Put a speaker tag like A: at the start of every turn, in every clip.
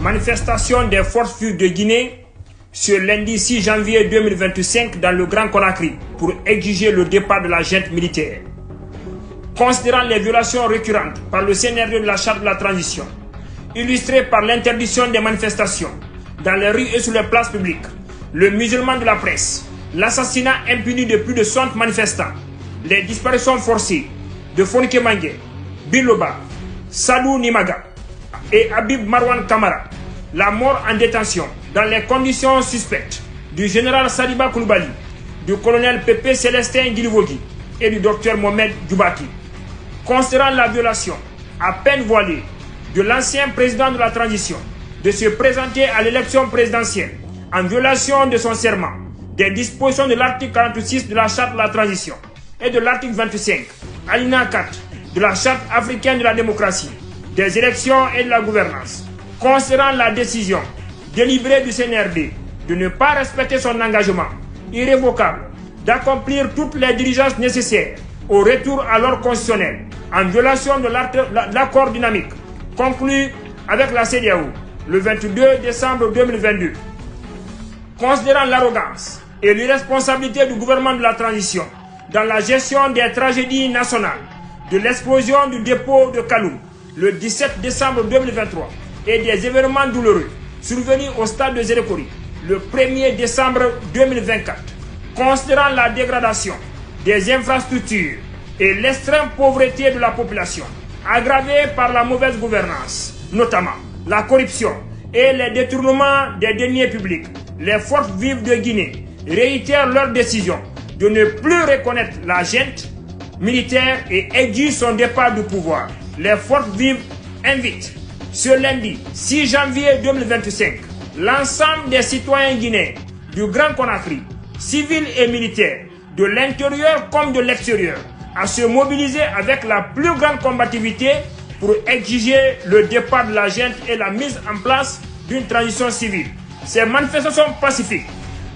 A: Manifestation des forces vives de Guinée ce lundi 6 janvier 2025 dans le Grand Conakry pour exiger le départ de la junte militaire. Considérant les violations récurrentes par le CNRD de la charte de la transition, illustrées par l'interdiction des manifestations dans les rues et sur les places publiques, le musulman de la presse, l'assassinat impuni de plus de 60 manifestants, les disparitions forcées de Fonike Mangue, Biloba, Sadou Nimaga et Habib Marwan Kamara, la mort en détention dans les conditions suspectes du général Sadiba Koulibaly, du colonel Pépé Célestin Guilivogui et du docteur Mohamed Djoubaki. Considérant la violation à peine voilée de l'ancien président de la transition de se présenter à l'élection présidentielle en violation de son serment, des dispositions de l'article 46 de la charte de la transition et de l'article 25, alinéa 4 de la charte africaine de la démocratie, des élections et de la gouvernance, considérant la décision délibérée du CNRD de ne pas respecter son engagement irrévocable d'accomplir toutes les diligences nécessaires au retour à l'ordre constitutionnel en violation de l'accord dynamique conclu avec la CEDEAO le 22 décembre 2022. Considérant l'arrogance et l'irresponsabilité du gouvernement de la transition dans la gestion des tragédies nationales, de l'explosion du dépôt de Kaloum le 17 décembre 2023 et des événements douloureux survenus au stade de Zérekori le 1er décembre 2024, considérant la dégradation des infrastructures et l'extrême pauvreté de la population, aggravée par la mauvaise gouvernance, notamment la corruption et les détournements des deniers publics, les forces vives de Guinée réitèrent leur décision de ne plus reconnaître la junte militaire et exigent son départ du pouvoir. Les forces vives invitent ce lundi 6 janvier 2025 l'ensemble des citoyens guinéens du Grand Conakry, civils et militaires, de l'intérieur comme de l'extérieur, à se mobiliser avec la plus grande combativité pour exiger le départ de la junte et la mise en place d'une transition civile. Ces manifestations pacifiques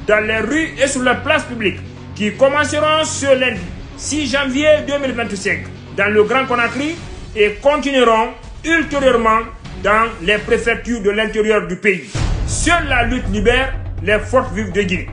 A: dans les rues et sur les places publiques qui commenceront ce lundi 6 janvier 2025 dans le Grand Conakry et continueront ultérieurement dans les préfectures de l'intérieur du pays. Seule la lutte libère les forces vives de Guinée.